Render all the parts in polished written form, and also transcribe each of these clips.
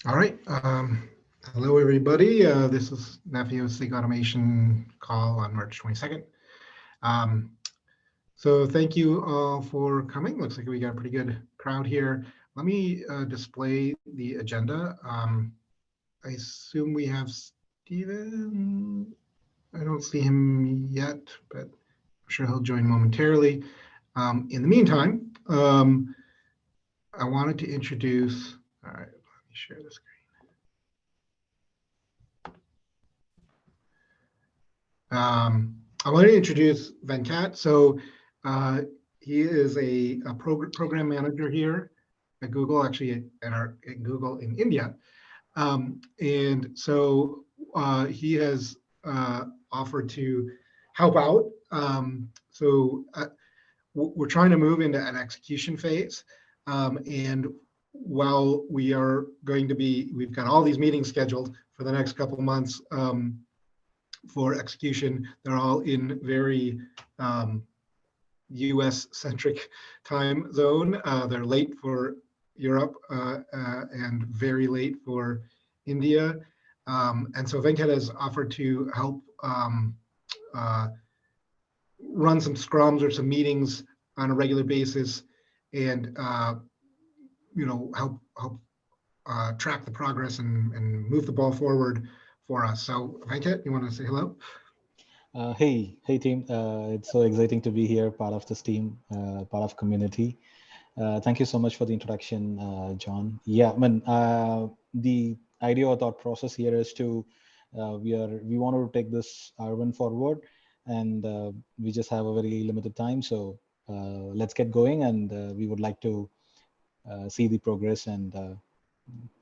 All right. Hello, everybody. This is Nafio's SIG Automation call on March 22nd. So thank you all for coming. Looks like we got a pretty good crowd here. Let me display the agenda. I assume we have Stephen. I don't see him yet, but I'm sure he'll join momentarily. In the meantime, I wanted to introduce, all right, let me share the screen. I want to introduce Venkat. So he is a program manager here at Google, actually at Google in India. And so he has offered to help out. We're trying to move into an execution phase. And while we are going to be, we've got all these meetings scheduled for the next couple of months for execution. They're all in very US-centric time zone. They're late for Europe and very late for India. And so Venkat has offered to help run some scrums or some meetings on a regular basis and help track the progress and move the ball forward for us. So Venkat, you want to say hello? Hey team, it's so exciting to be here, part of this team, part of community. Thank you so much for the introduction, John. Yeah, the idea or thought process here is to, we want to take this R1 forward, and we just have a very limited time. So let's get going, and we would like to see the progress and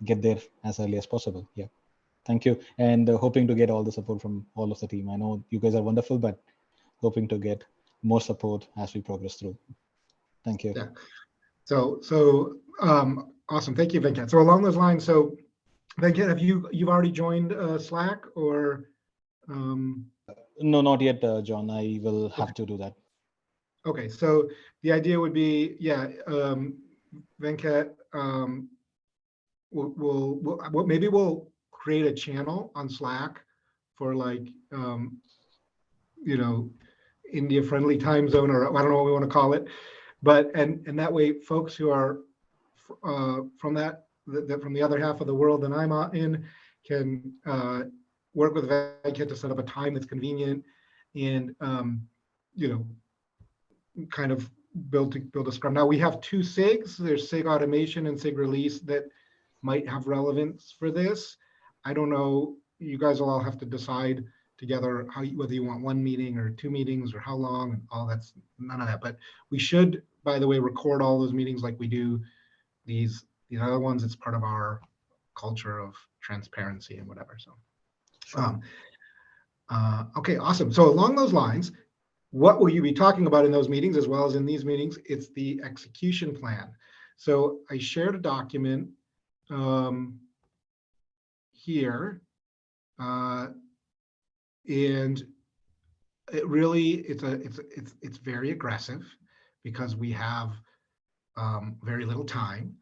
get there as early as possible. Yeah. Thank you, and hoping to get all the support from all of the team. I know you guys are wonderful, but hoping to get more support as we progress through. Thank you. Yeah. So awesome. Thank you, Venkat. So along those lines, so Venkat, you've already joined Slack or? No, not yet, John. I will have to do that. Okay. So the idea would be, yeah, Venkat, maybe we'll create a channel on Slack for like, India friendly time zone, or I don't know what we want to call it, but, and that way folks who are from the other half of the world than I'm in can work with Venkat to set up a time that's convenient and, kind of build a scrum. Now we have two SIGs, there's SIG Automation and SIG Release that might have relevance for this. I don't know, you guys will all have to decide together whether you want one meeting or two meetings or how long and all that's, none of that. But we should, by the way, record all those meetings like we do these other ones. It's part of our culture of transparency and whatever. So, sure. Okay, awesome. So along those lines, what will you be talking about in those meetings as well as in these meetings? It's the execution plan. So I shared a document here, and it really it's very aggressive because we have very little time,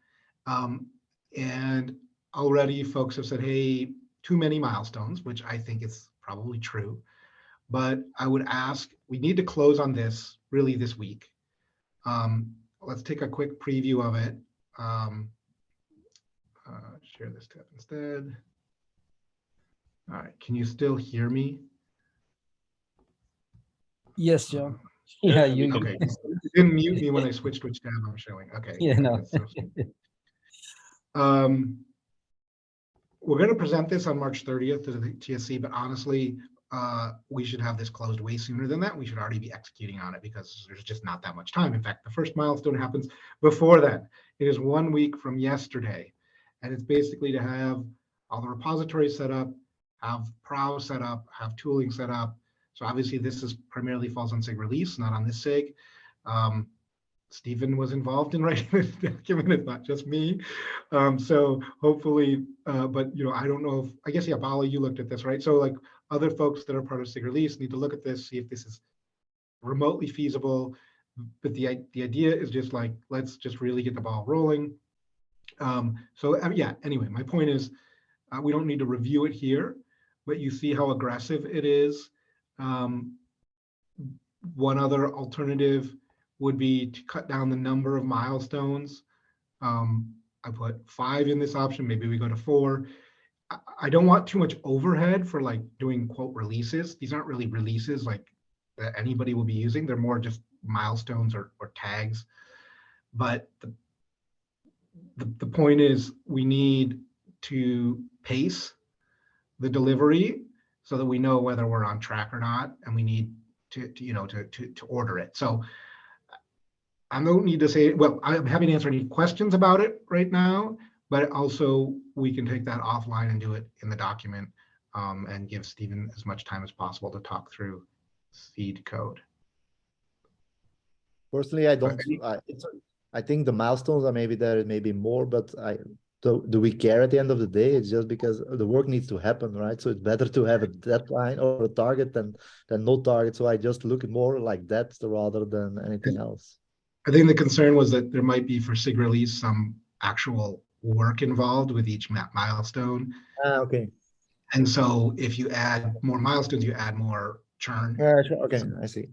and already folks have said, hey, too many milestones, which I think is probably true. But I would ask, we need to close on this really this week. Let's take a quick preview of it. Share this tab instead. All right, can you still hear me? Yes, John. Yeah, you. Okay, you didn't mute me when I switched which tab I'm showing. Okay. Yeah, no. We're going to present this on March 30th to the TSC, but honestly, we should have this closed way sooner than that. We should already be executing on it because there's just not that much time. In fact, the first milestone happens before then. It is 1 week from yesterday. And it's basically to have all the repositories set up, have PROW set up, have tooling set up. So obviously this is primarily falls on SIG Release, not on this SIG. Stephen was involved in writing this document, it's not just me. So hopefully, but I don't know if, I guess, yeah, Bala, you looked at this, right? So like other folks that are part of SIG Release need to look at this, see if this is remotely feasible. But the idea is just like, let's just really get the ball rolling. Yeah, anyway, my point is we don't need to review it here, but you see how aggressive it is. One other alternative would be to cut down the number of milestones. I put 5 in this option, maybe we go to 4. I don't want too much overhead for like doing quote releases. These aren't really releases like that anybody will be using. They're more just milestones or tags. But the point is we need to pace the delivery so that we know whether we're on track or not, and we need to order it. So I don't need to say, well, I'm happy to answer any questions about it right now, but also we can take that offline and do it in the document and give Stephen as much time as possible to talk through seed code. Personally, I think the milestones are maybe there, maybe more, but do we care at the end of the day? It's just because the work needs to happen, right? So it's better to have a deadline or a target than no target. So I just look at more like that rather than anything else. I think the concern was that there might be for SIG release some actual work involved with each milestone. Okay. And so if you add more milestones, you add more churn. Sure. Okay, I see.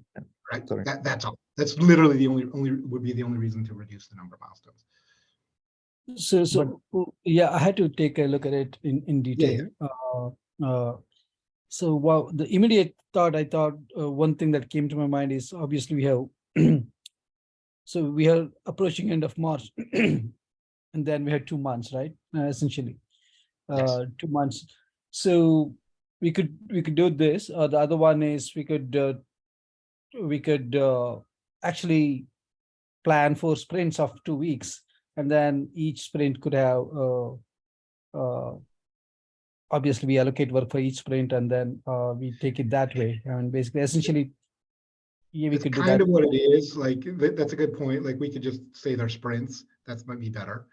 Right. Sorry. That's all. That's literally the only reason to reduce the number of milestones. Yeah, I had to take a look at it in detail. So wow, the immediate thought I thought one thing that came to my mind is obviously we have so we are approaching end of March and then we had 2 months, right? Essentially, Yes. 2 months. So we could do this. The other one is we could actually plan for sprints of 2 weeks, and then each sprint could have obviously we allocate work for each sprint, and then we take it that way. And basically, essentially, yeah, we It's could do kind that. of what it is. Like that's a good point. Like we could just say they're sprints. That might be better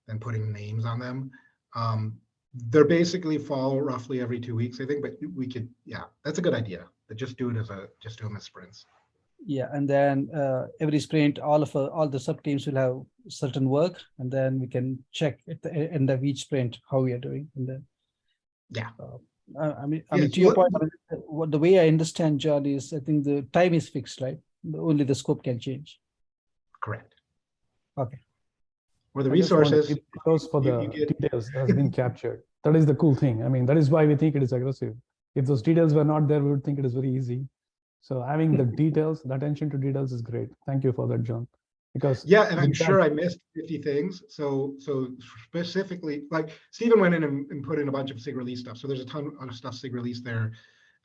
than putting names on them. They're basically fall roughly every 2 weeks, I think. But we could, yeah, that's a good idea. But just do them as sprints. Yeah, and then every sprint, all the sub teams will have certain work, and then we can check at the end of each sprint how we are doing, and then. Yeah. I mean, to your point, what the way I understand, John, is I think the time is fixed, right? Only the scope can change. Correct. Okay. Or the I just want to resources. give kudos for the details that has been captured. That is the cool thing. I mean, that is why we think it is aggressive. If those details were not there, we would think it is very easy. So having the details, the attention to details is great. Thank you for that, John. Because yeah, and I'm sure I missed 50 things. So specifically, like Stephen went in and put in a bunch of SIG release stuff. So there's a ton of stuff SIG release there,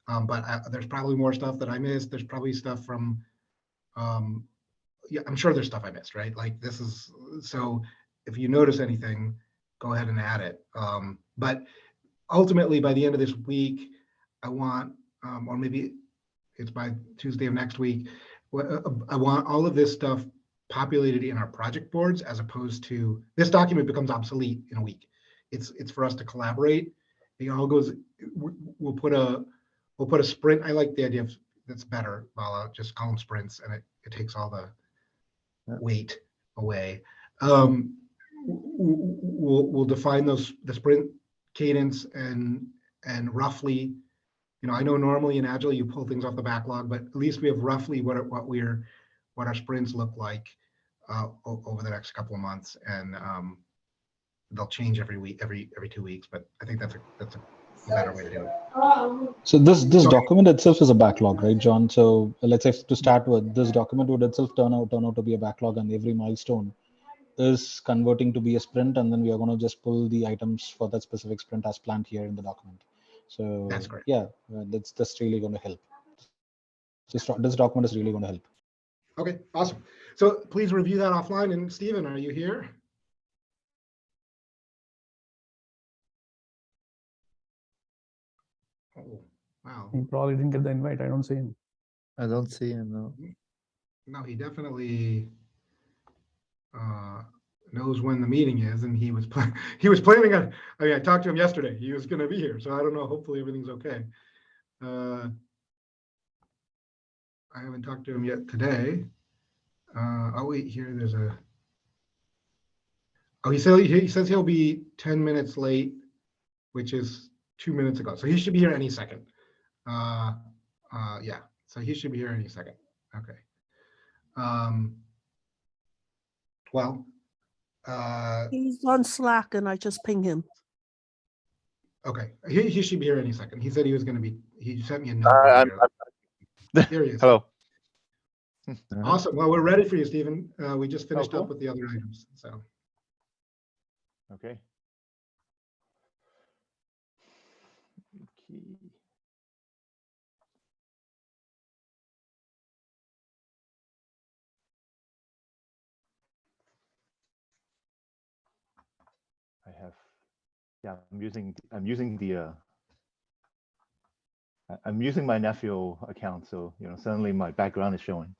but there's probably more stuff that I missed. There's probably stuff from, yeah, I'm sure there's stuff I missed, right? Like this is, so if you notice anything, go ahead and add it. But ultimately, by the end of this week, I want, or maybe it's by Tuesday of next week, I want all of this stuff populated in our project boards, as opposed to this document becomes obsolete in a week. It's for us to collaborate. It all goes. We'll put a sprint. I like the idea of that's better. Vala, just call them sprints, and it takes all the weight away. We'll define the sprint cadence and roughly. I know normally in Agile you pull things off the backlog, but at least we have roughly what our sprints look like over the next couple of months, and they'll change every week, every 2 weeks. But I think that's a better way to do it. So this document itself is a backlog, right, John? So let's say to start with, this document would itself turn out to be a backlog, and every milestone is converting to be a sprint, and then we are going to just pull the items for that specific sprint as planned here in the document. So that's great. Yeah, that's really going to help. This document is really going to help. Okay, awesome. So please review that offline. And Stephen, are you here? Oh, wow. He probably didn't get the invite. I don't see him. I don't see him, no. No, he definitely knows when the meeting is, and he was planning on. I mean, I talked to him yesterday. He was going to be here, so I don't know. Hopefully, everything's okay. I haven't talked to him yet today. Oh wait, here there's a. Oh, he says he'll be 10 minutes late, which is 2 minutes ago. So he should be here any second. Yeah, so he should be here any second. Okay. Well, He's on Slack and I just ping him. okay, he should be here any second. He said he was going to be, he sent me a note. I'm Here he is. Hello. Awesome. Well, we're ready for you, Stephen. We just finished cool. up with the other items. So Okay. I have, yeah, I'm using my nephew account, so suddenly my background is showing.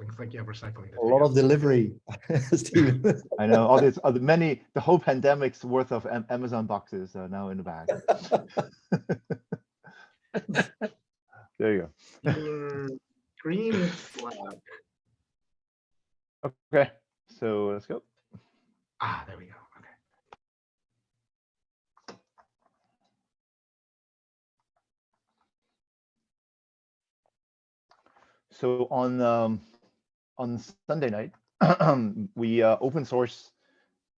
looks like you have recycling. A lot of delivery, Stephen. I know the whole pandemic's worth of Amazon boxes are now in the bag. There you go. Your screen is black. Okay, so let's go. Ah, there we go. Okay. So on Sunday night, we open source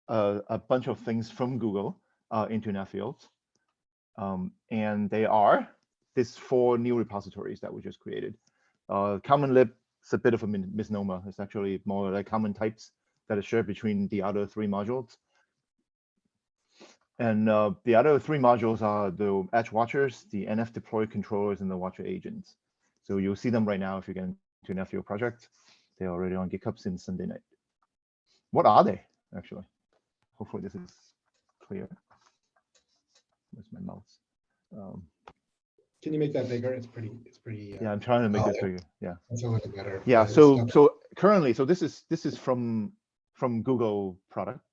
a bunch of things from Google into Nuffield. And they are these 4 new repositories that we just created. Common lib is a bit of a misnomer. It's actually more like common types that are shared between the other 3 modules. And the other 3 modules are the Edge watchers, the NF deploy controllers, and the watcher agents. So you'll see them right now if you get into an FEO project. They're already on GitHub since Sunday night. What are they, actually? Hopefully this is clear. Where's my mouse? Can you make that bigger? It's pretty. Yeah, I'm trying to make this bigger. Yeah. That's a little better. Yeah. So currently, this is from Google product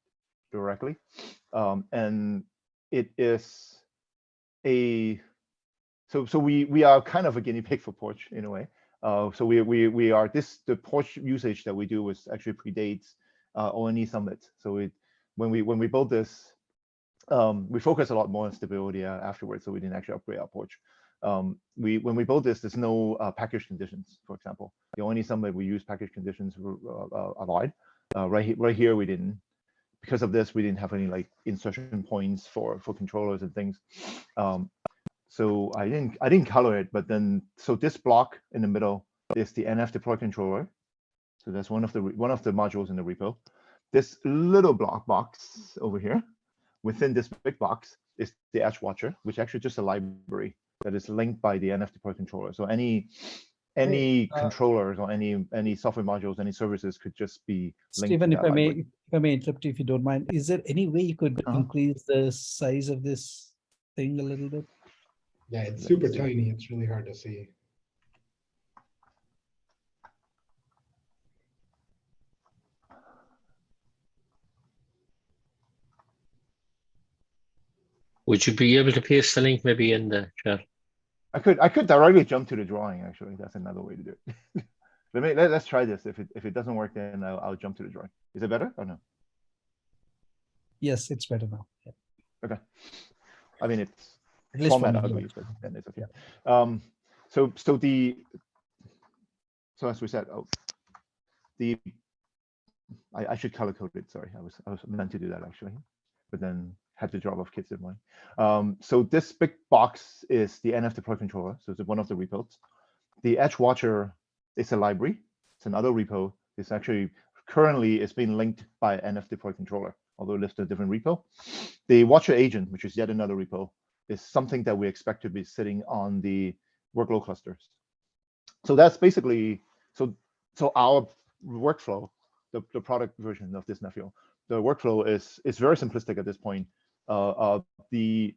directly, and it is so we are kind of a guinea pig for Porch in a way. So we are the Porch usage that we do is actually predates ONE Summit. So when we built this, we focus a lot more on stability afterwards. So we didn't actually upgrade our Porch. When we built this, there's no package conditions, for example. The ONE Summit we use package conditions a lot. Right here we didn't. Because of this, we didn't have any like insertion points for controllers and things. So I didn't color it, but then so this block in the middle is the NF deploy controller. So that's one of the modules in the repo. This little block box over here, within this big box, is the Edge watcher, which actually just a library that is linked by the NF deploy controller. So any controllers or any software modules, any services could just be linked. Stephen, to if that I may, library. if I may interrupt you, if you don't mind, is there any way you could increase the size of this thing a little bit? Yeah, it's super tiny. It's really hard to see. Would you be able to paste the link maybe in the chat? I could directly jump to the drawing. Actually, that's another way to do it. Let's try this. If it doesn't work, then I'll jump to the drawing. Is it better or no? Yes, it's better now. Yeah. Okay. I mean, it's At least format for me, ugly, yeah. but then it's okay. So as we said, I should color code it. Sorry, I was meant to do that actually, but then had to drop off kids in mine. So this big box is the NF deploy controller. So it's one of the repos. The Edge watcher is a library. It's another repo. It's actually currently it's being linked by NF deploy controller, although it lists a different repo. The watcher agent, which is yet another repo, is something that we expect to be sitting on the workload clusters. So that's basically so our workflow, the product version of this Nephew, the workflow is very simplistic at this point. The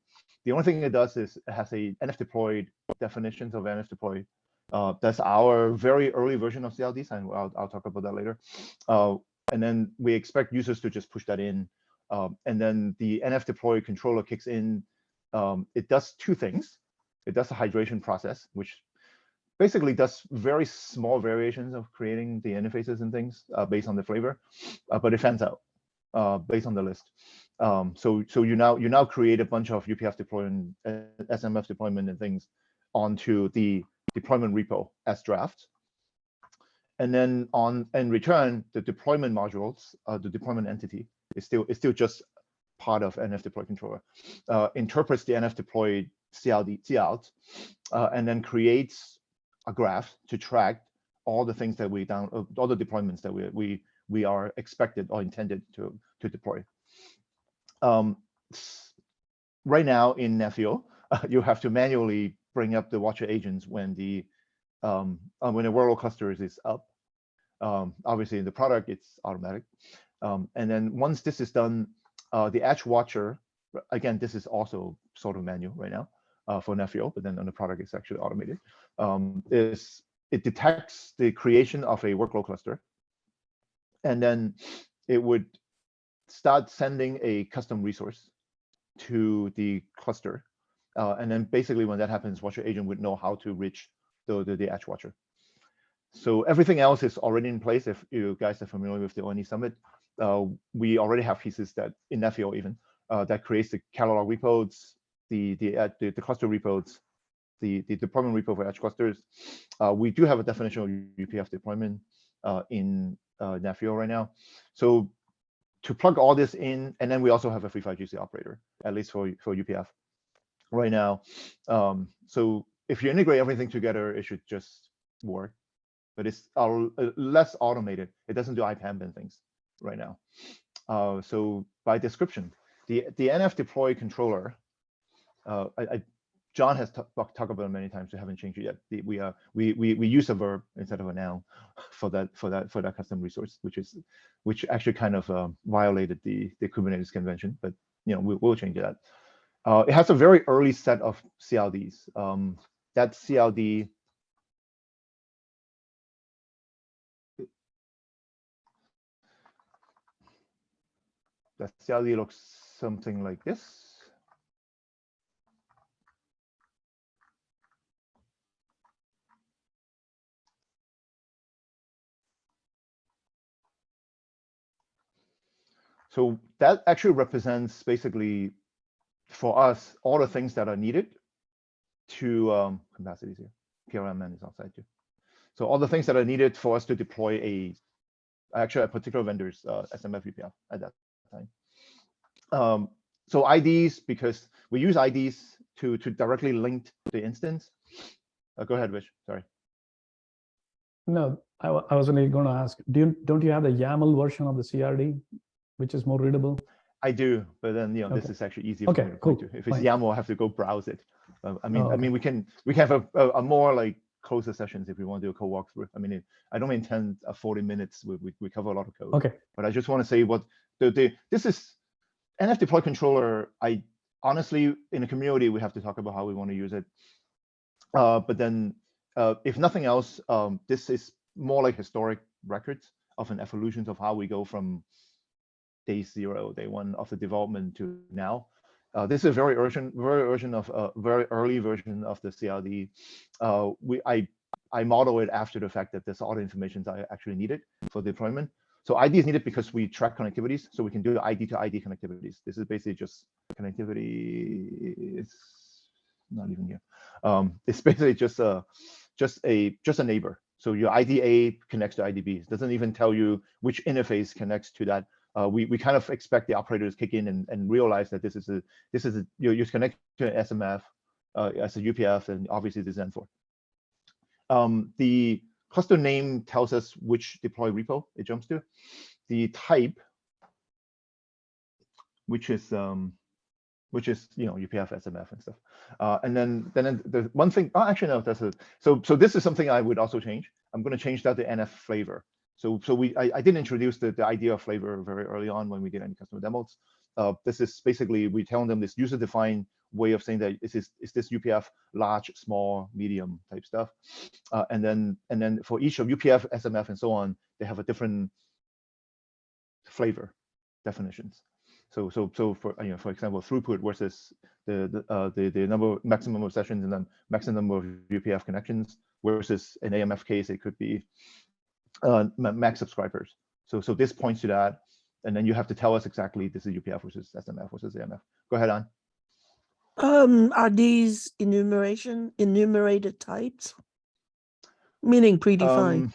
only thing it does is it has a NF deployed definitions of NF deployed. That's our very early version of CLDs, and I'll talk about that later. And then we expect users to just push that in, and then the NF deploy controller kicks in. It does 2 things. It does a hydration process, which basically does very small variations of creating the interfaces and things based on the flavor, but it fans out based on the list. So you now create a bunch of UPF deployment, SMF deployment and things onto the deployment repo as draft. And then in return, the deployment modules, the deployment entity is still just part of NF deploy controller, interprets the NF deploy cout, and then creates a graph to track all the things that all the deployments that we are expected or intended to deploy. Right now in Nephew, you have to manually bring up the watcher agents when the workload cluster is up. Obviously in the product, it's automatic. And then once this is done, the Edge Watcher, again, this is also sort of manual right now for Nephew, but then on the product, it's actually automated. It detects the creation of a workload cluster, and then it would start sending a custom resource to the cluster. And then basically when that happens, Watcher agent would know how to reach the Edge Watcher. So everything else is already in place. If you guys are familiar with the ONE Summit, we already have pieces that in Nephew even that creates the catalog repos, the cluster repos, the deployment repo for Edge clusters. We do have a definition of UPF deployment in Nephew right now. So to plug all this in, and then we also have a FreeFiGC operator, at least for UPF right now. So if you integrate everything together, it should just work. But it's less automated. It doesn't do IPAM and things right now. So by description, the NF deploy controller, John has talked about it many times. We haven't changed it yet. We use a verb instead of a noun for that custom resource, which actually kind of violated the Kubernetes convention. But we'll change that. It has a very early set of CLDs. That CLD. That CLD looks something like this. So that actually represents basically for us all the things that are needed to capacities here. PRMN is outside too. So all the things that are needed for us to deploy a particular vendor's SMF UPF at that time. So IDs, because we use IDs to directly link the instance. Go ahead, Rich. Sorry. No, I was only going to ask, don't you have the YAML version of the CRD, which is more readable? I do, but then this is actually easier for me to point to. If it's YAML, I have to go browse it. I mean, we can have a more like closer sessions if we want to do a code walkthrough. I mean, I don't intend 40 minutes. We cover a lot of code. Okay. But I just want to say what this is NF deploy controller. I honestly, in the community, we have to talk about how we want to use it. But then, if nothing else, this is more like historic records of an evolution of how we go from day 0, day 1 of the development to now. This is a very early version of the CLD. I model it after the fact that there's all the information that I actually needed for deployment. So ID is needed because we track connectivities, so we can do ID to ID connectivities. This is basically just connectivity. It's not even here. It's basically just a neighbor. So your IDA connects to IDB. It doesn't even tell you which interface connects to that. We kind of expect the operators to kick in and realize that this is you connect to an SMF as a UPF, and obviously this is N4. The cluster name tells us which deploy repo it jumps to. The type, which is UPF, SMF, and stuff. And then the one thing. Oh, actually no, that's so this is something I would also change. I'm going to change that to NF flavor. So I did introduce the idea of flavor very early on when we did any customer demos. This is basically we tell them this user-defined way of saying that is this UPF large, small, medium type stuff, and then for each of UPF, SMF, and so on, they have a different flavor definitions. So for example, throughput versus the maximum of sessions and then maximum number of UPF connections. versus an AMF case, it could be max subscribers. So this points to that. And then you have to tell us exactly this is UPF versus SMF versus AMF. Go ahead, An. Are these enumerated types? Meaning predefined?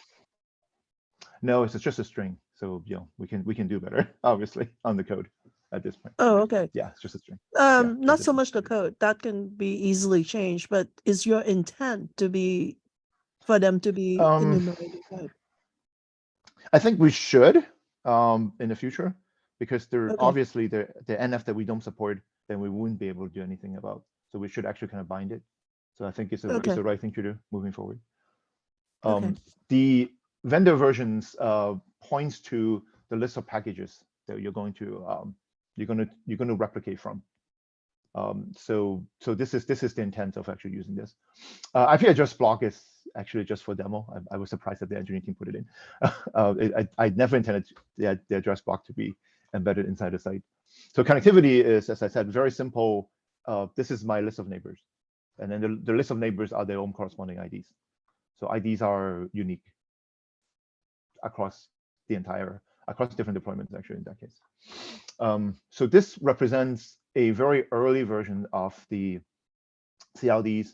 No, it's just a string. So we can do better, obviously, on the code at this point. Oh, okay. Yeah, it's just a string. Not so much the code. That can be easily changed, but is your intent to be for them to be enumerated type? I think we should in the future, because they're Okay. obviously the NF that we don't support, then we wouldn't be able to do anything about. So we should actually kind of bind it. So I think it's the right thing to do moving forward. Okay. The vendor versions points to the list of packages that you're going to replicate from. So this is the intent of actually using this. IP address block is actually just for demo. I was surprised that the engineering team put it in. I never intended the address block to be embedded inside the site. So connectivity is, as I said, very simple. This is my list of neighbors, and then the list of neighbors are their own corresponding IDs. So IDs are unique across different deployments, actually, in that case. So this represents a very early version of the CLDs.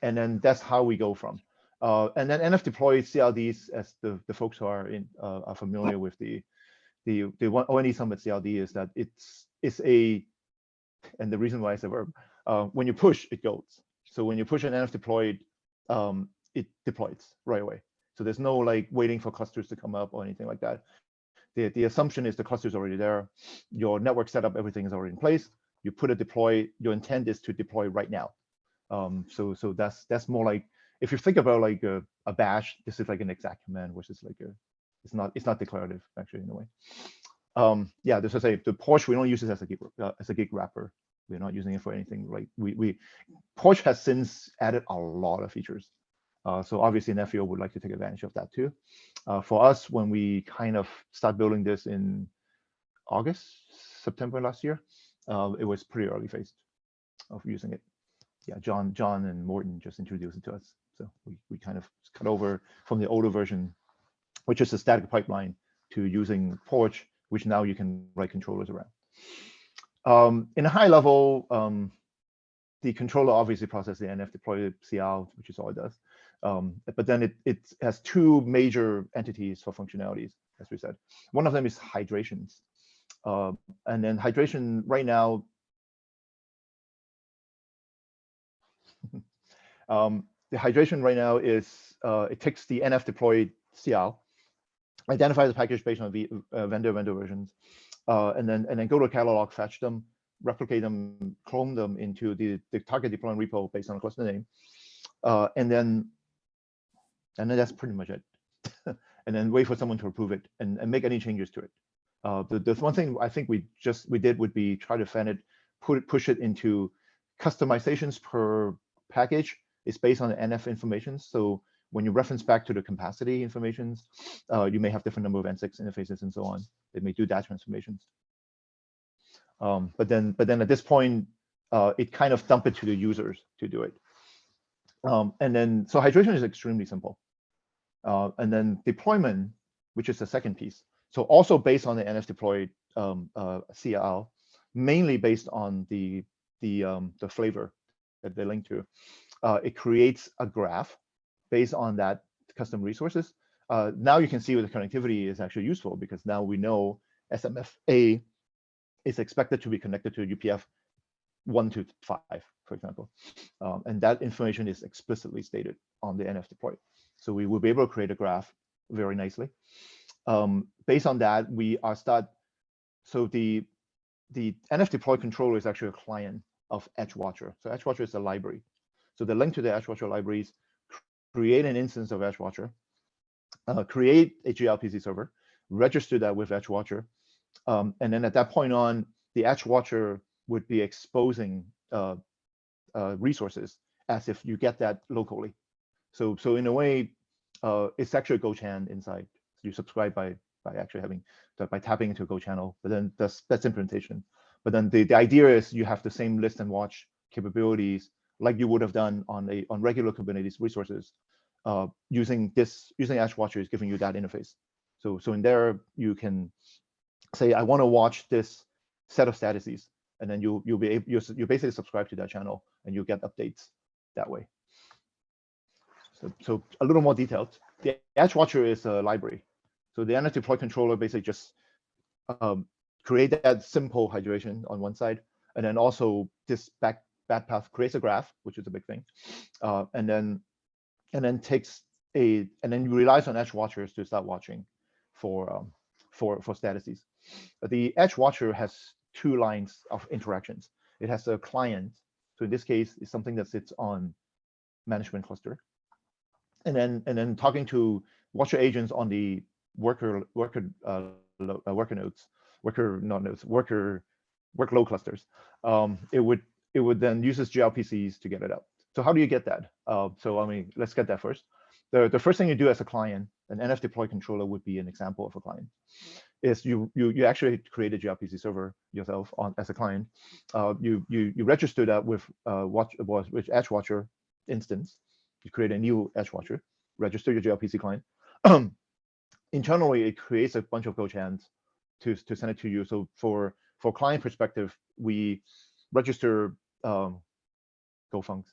And then that's how we go from. And then NF deploy CLDs, as the folks who are familiar with the ONE Summit CLD, is that it's a, and the reason why it's a verb, when you push, it goes. So when you push an NF deployed, it deploys right away. So there's no like waiting for clusters to come up or anything like that. The assumption is the cluster is already there. Your network setup, everything is already in place. You put a deploy. Your intent is to deploy right now. So that's more like, if you think about like a bash, this is like an exact command, which is like it's not declarative actually in a way. Yeah, this is the Porsche. We don't use it as a gig wrapper. We're not using it for anything. Like Porsche has since added a lot of features. So obviously Nefio would like to take advantage of that too. For us, when we kind of start building this in September last year, it was pretty early phase of using it. Yeah, John and Morton just introduced it to us. So we kind of cut over from the older version, which is a static pipeline, to using Porsche, which now you can write controllers around. In a high level, the controller obviously processes the NF deploy CL, which is all it does. But then it has two major entities for functionalities, as we said. One of them is hydrations. And then hydration right now, the hydration right now is, it takes the NF deployed CL, identifies the package based on vendor versions, and then go to a catalog, fetch them, replicate them, clone them into the target deployment repo based on a cluster name, and then that's pretty much it. And then wait for someone to approve it and make any changes to it. The one thing I think we did would be try to fan it, push it into customizations per package. It's based on the NF information. So when you reference back to the capacity informations, you may have different number of N6 interfaces and so on. It may do that transformations. But then at this point, it kind of dump it to the users to do it. And then so hydration is extremely simple. And then deployment, which is the second piece. So also based on the NF deployed CL, mainly based on the flavor that they link to. It creates a graph based on that custom resources. Now you can see where the connectivity is actually useful, because now we know SMF-A is expected to be connected to UPF 1 to 5, for example. And that information is explicitly stated on the NF deploy. So we will be able to create a graph very nicely. Based on that, so the NF deploy controller is actually a client of EdgeWatcher. So EdgeWatcher is a library. So the link to the EdgeWatcher libraries, create an instance of EdgeWatcher, create a gRPC server, register that with EdgeWatcher, and then at that point on, the EdgeWatcher would be exposing resources as if you get that locally. So in a way, it's actually a Go chan inside. You subscribe by actually having by tapping into a Go channel, but then that's implementation. But then the idea is you have the same list and watch capabilities like you would have done on regular Kubernetes resources, using Edge Watcher is giving you that interface. So in there you can say, I want to watch this set of statuses, and then you basically subscribe to that channel and you get updates that way. So a little more detailed. The Edge Watcher is a library. So the NF deploy controller basically just create that simple hydration on one side, and then also this back path creates a graph, which is a big thing, and then you relies on Edge Watchers to start watching for statuses. The Edge Watcher has two lines of interactions. It has a client, so in this case, it's something that sits on management cluster, and then talking to Watcher agents on the workload clusters. It would then use its gRPCs to get it up. So how do you get that? So I mean, let's get that first. The first thing you do as a client, an NF deploy controller would be an example of a client, is you actually create a gRPC server yourself as a client. You register that with Edge Watcher instance. You create a new Edge Watcher, register your gRPC client. Internally, it creates a bunch of GoChans to send it to you. So for client perspective, we register GoFuncs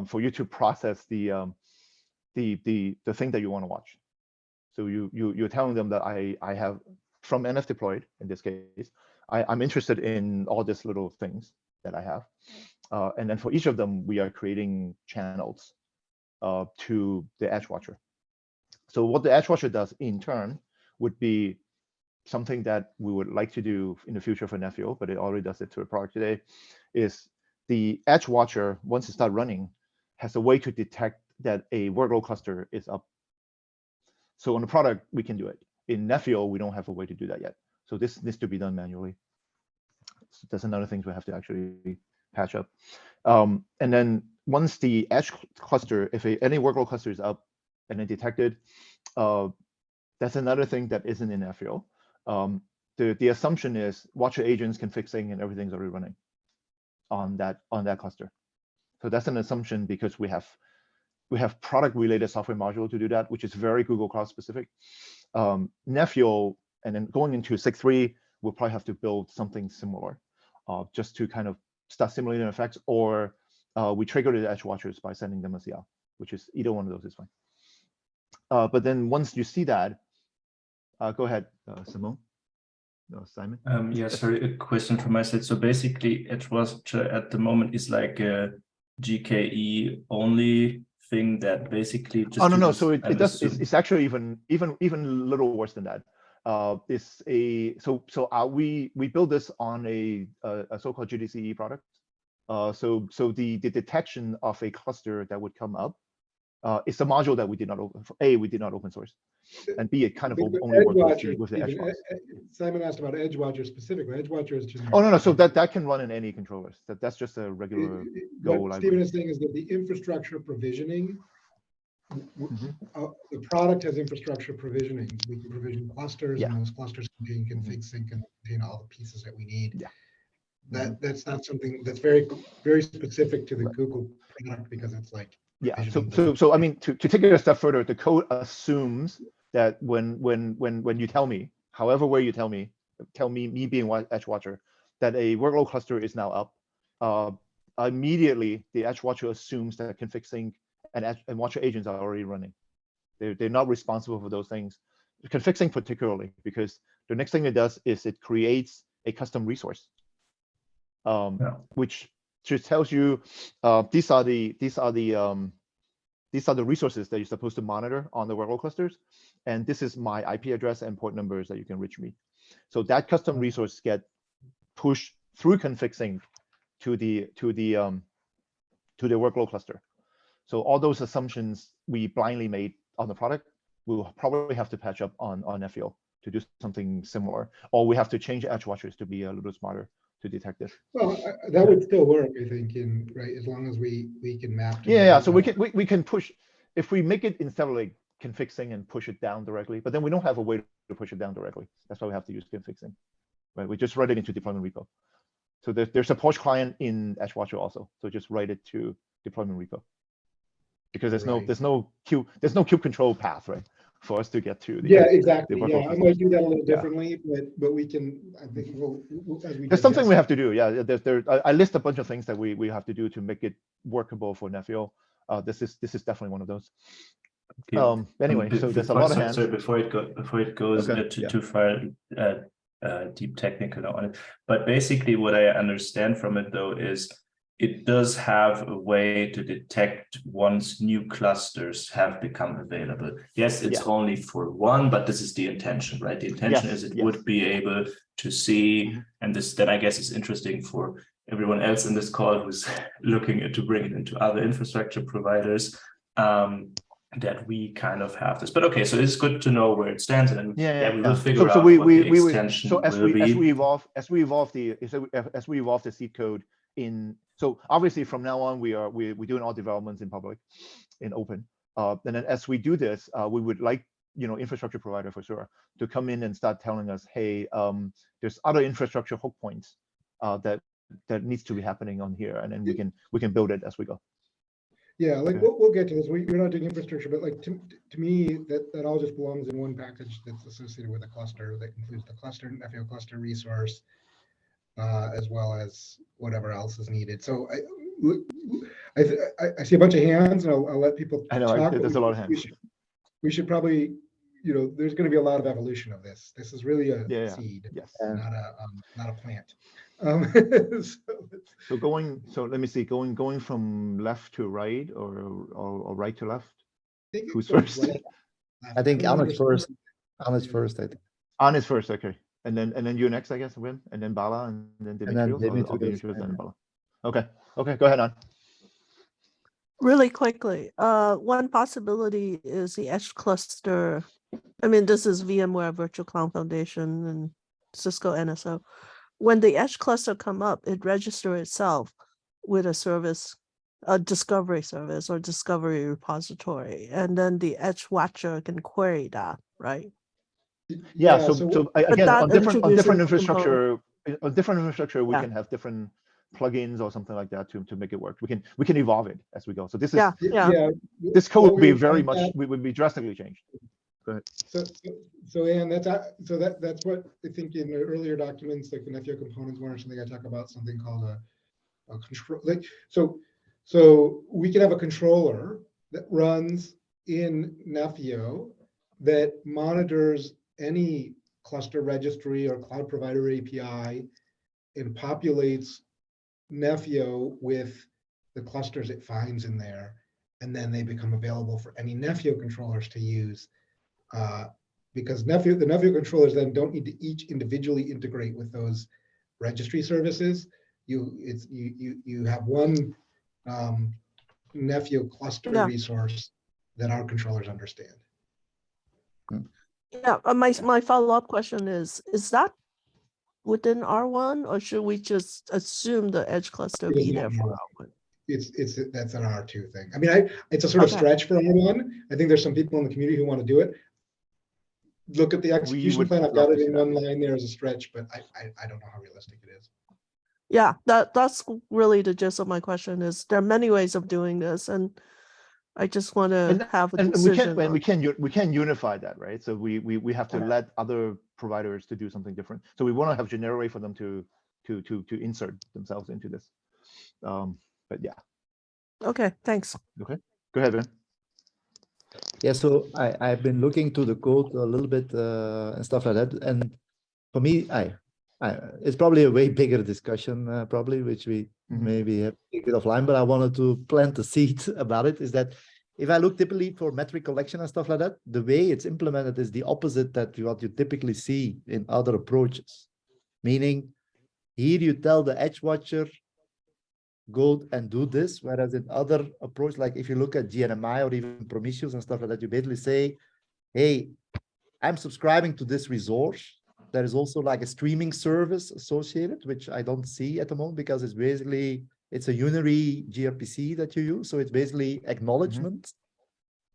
for you to process the thing that you want to watch. So you're telling them that I have, from NF deployed in this case, I'm interested in all these little things that I have, and then for each of them we are creating channels to the Edge Watcher. So what the Edge Watcher does in turn would be something that we would like to do in the future for Nephew, but it already does it to a product today, is the Edge Watcher, once it starts running, has a way to detect that a workload cluster is up. So on the product, we can do it. In Nephew, we don't have a way to do that yet. So this needs to be done manually. So that's another thing we have to actually patch up. And then once the Edge cluster, if any workload cluster is up and then detected, that's another thing that isn't in Nephew. The assumption is Watcher agents can fix things and everything's already running on that cluster. So that's an assumption because we have product related software module to do that, which is very Google Cloud specific. Nephew, and then going into SIG 3, we'll probably have to build something similar, just to kind of start simulating effects, or we trigger the Edge Watchers by sending them a CL, which is either one of those is fine. But then once you see that, go ahead, Simone. No, Simon. Yeah, sorry, a question from my side. So basically, Edge Watcher at the moment is like a GKE only thing that basically just. Oh no, so it does. It's actually even a little worse than that. We build this on a so-called GDCE product. So the detection of a cluster that would come up, it's a module that we did not open source, and B, it kind of only works with the Edge Watcher. Simon asked about Edge Watcher specifically. Edge Watcher is generic. Oh no, so that can run in any controllers. That's just a regular Go what library. Stephen is saying is that the infrastructure provisioning, the product has infrastructure provisioning. We can provision clusters, and those clusters contain config sync and contain all the pieces that we need. Yeah. That's not something that's very specific to the Google product, because it's like. Yeah. So I mean, to take it a step further, the code assumes that when you tell me, however way you tell me me being Edge Watcher, that a workload cluster is now up, immediately the Edge Watcher assumes that config sync and Watcher agents are already running. They're not responsible for those things. Config sync particularly, because the next thing it does is it creates a custom resource, which just tells you these are the resources that you're supposed to monitor on the workload clusters, and this is my IP address and port numbers that you can reach me. So that custom resource get pushed through config sync to the workload cluster. So all those assumptions we blindly made on the product, we'll probably have to patch up on FEO to do something similar, or we have to change Edge Watchers to be a little smarter to detect this. Well, that would still work, I think, right, as long as we can map. So we can push, if we make it instead of like config sync and push it down directly, but then we don't have a way to push it down directly. That's why we have to use config sync, right? We just write it into deployment repo. So there's a Porsche client in EdgeWatcher also. So just write it to deployment repo. Because there's Right. no kube control path, right? For us to get to the Yeah, exactly. the Yeah, workload I might do that a little Yeah. differently, but we can, I think we'll as we There's something we digest- have to do. Yeah, I list a bunch of things that we have to do to make it workable for Nepio. This is definitely one of those. Okay. Anyway, so there's a lot of hands. Sorry, before it goes Okay, too far deep technical on it, but basically what I understand from it though is it does have a way to detect once new clusters have become available. Yes, it's only for one, but this is the intention, right? The intention is it would be able to see, and this then I guess is interesting for everyone else in this call who's looking to bring it into other infrastructure providers, that we kind of have this. But okay, so it's good to know where it stands, and then we will figure out what the extension will be. As we evolve the seed code in. So obviously from now on we're doing all developments in public, in open. And then as we do this, we would like infrastructure provider for sure to come in and start telling us, hey, there's other infrastructure hook points that needs to be happening on here, and then we can build it as we go. Yeah, like we'll get to this. We're not doing infrastructure, but like to me, that all just belongs in one package that's associated with a cluster that includes the cluster, Nepio cluster resource, as well as whatever else is needed. So I see a bunch of hands, and I'll let people I know talk. there's a lot of hands. We should probably, there's going to be a lot of evolution of this. This is really a seed, not a plant. So let me see, going from left to right or right to left. Who's first? I think Anna's first. Anna's first, I think. Anna's first, okay. And then you next, I guess, Wim, and then Bala, and then Dimitrios, and then Bala. Okay, go ahead, Anna. Really quickly, one possibility is the edge cluster. I mean, this is VMware Virtual Cloud Foundation and Cisco NSO. When the edge cluster come up, it registers itself with a service, a discovery service or discovery repository, and then the edge watcher can query that, right? Yeah. So again, on different infrastructure, we can have different plugins or something like that to make it work. We can evolve it as we go. So this is this code would be very much would be drastically changed. Go ahead. So Anne, that's what I think in the earlier documents, like the Nepio components one or something, I talk about something called a control. Like so we can have a controller that runs in Nepio that monitors any cluster registry or cloud provider API and populates Nepio with the clusters it finds in there, and then they become available for any Nepio controllers to use. Because the Nepio controllers then don't need to each individually integrate with those registry services. You have one Nepio cluster resource that our controllers understand. Yeah, my follow-up question is that within R1, or should we just assume the edge cluster be there for R1? That's an R2 thing. I mean, it's a sort of stretch for R1. I think there's some people in the community who want to do it. Look at the execution plan. I've got it in one line there as a stretch, but I don't know how realistic it is. Yeah, that's really the gist of my question. Is there are many ways of doing this, and I just want to have a decision. And we can unify that, right? So we have to let other providers to do something different. So we want to have generic way for them to insert themselves into this. But yeah. Okay, thanks. Okay, go ahead, Ben. Yeah, so I've been looking to the code a little bit and stuff like that, and for me, it's probably a way bigger discussion, probably, which we maybe have to take it offline. But I wanted to plant the seed about it. Is that if I look typically for metric collection and stuff like that, the way it's implemented is the opposite that what you typically see in other approaches. Meaning, here you tell the edge watcher, go and do this, whereas in other approach, like if you look at GNMI or even Prometheus and stuff like that, you basically say, hey, I'm subscribing to this resource. There is also like a streaming service associated, which I don't see at the moment because it's basically, it's a unary gRPC that you use. So it's basically acknowledgement.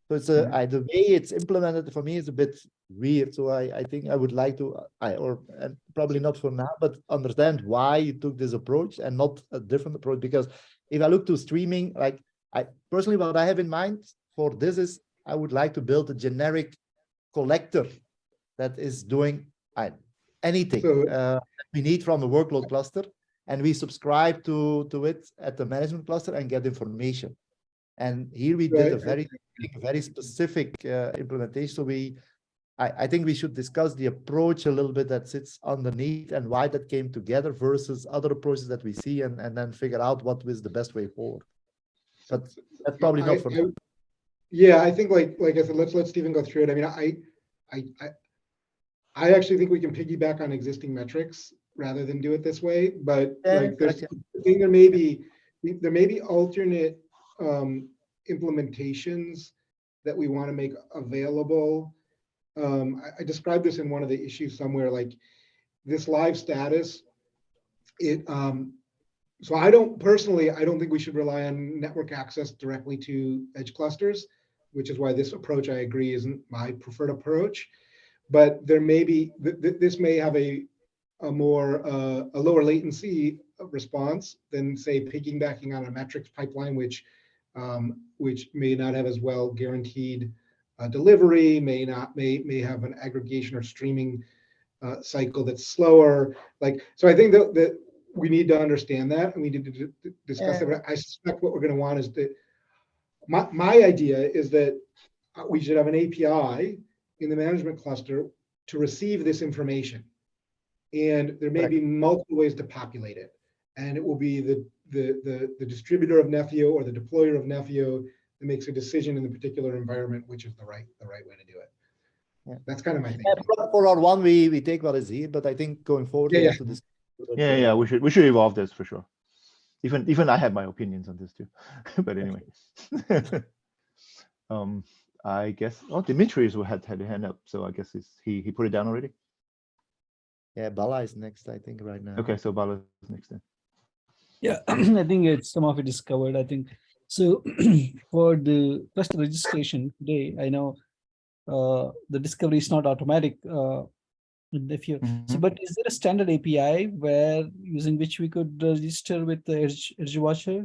So it's the way it's implemented for me is a bit weird. So I think I would like to, and probably not for now, but understand why you took this approach and not a different approach. Because if I look to streaming, like I personally, what I have in mind for this is I would like to build a generic collector that is doing anything we need from the workload cluster, and we subscribe to it at the management cluster and get information. And here we did a very specific implementation. So I think we should discuss the approach a little bit that sits underneath and why that came together versus other approaches that we see, and then figure out what was the best way forward. But that's probably not for now. Yeah, I think like I said, let's let Stephen go through it. I mean, I actually think we can piggyback on existing metrics rather than do it this way. But like I think there may be alternate implementations that we want to make available. I described this in one of the issues somewhere, like this live status. So I don't think we should rely on network access directly to edge clusters, which is why this approach, I agree, isn't my preferred approach. But there may be, this may have a lower latency response than, say, piggybacking on a metrics pipeline, which may not have as well guaranteed delivery, may have an aggregation or streaming cycle that's slower. So I think that we need to understand that, and we need to discuss it. But I suspect what we're going to want is that my idea is that we should have an API in the management cluster to receive this information, and there may be multiple ways to populate it, and it will be the distributor of Nefio or the deployer of Nefio that makes a decision in the particular environment which is the right way to do it. Yeah. That's kind of my thinking. For our one, we take what is here, but I think going forward, we have to discuss. Yeah, we should evolve this for sure. Even I have my opinions on this too. But anyway. I guess Dimitri's had a hand up, so I guess he put it down already. Yeah, Bala is next, I think, right now. Okay, so Bala is next then. Yeah, I think some of it is covered. I think so. For the cluster registration today, I know the discovery is not automatic. If you but is there a standard API where using which we could register with the Edge Watcher?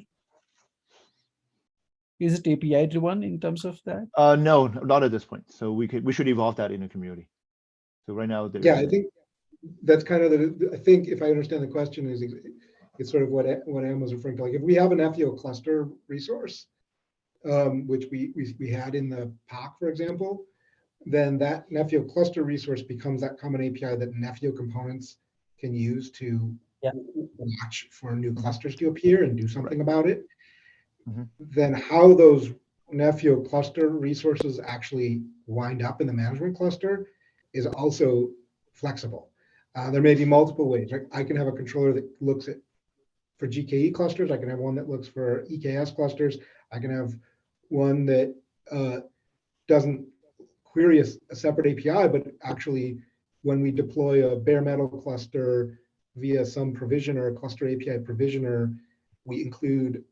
Is it API driven in terms of that? No, not at this point. So we should evolve that in the community. So right now, I think that's kind of I think if I understand the question is it's sort of what Em was referring to. Like if we have an Nefio cluster resource, which we had in the POC, for example, then that Nefio cluster resource becomes that common API that Nefio components can use to watch for new clusters to appear and do something about it. Then how those Nefio cluster resources actually wind up in the management cluster is also flexible. There may be multiple ways. Like I can have a controller that looks at for GKE clusters. I can have one that looks for EKS clusters. I can have one that doesn't query a separate API, but actually when we deploy a bare metal cluster via some provisioner, cluster API provisioner, we include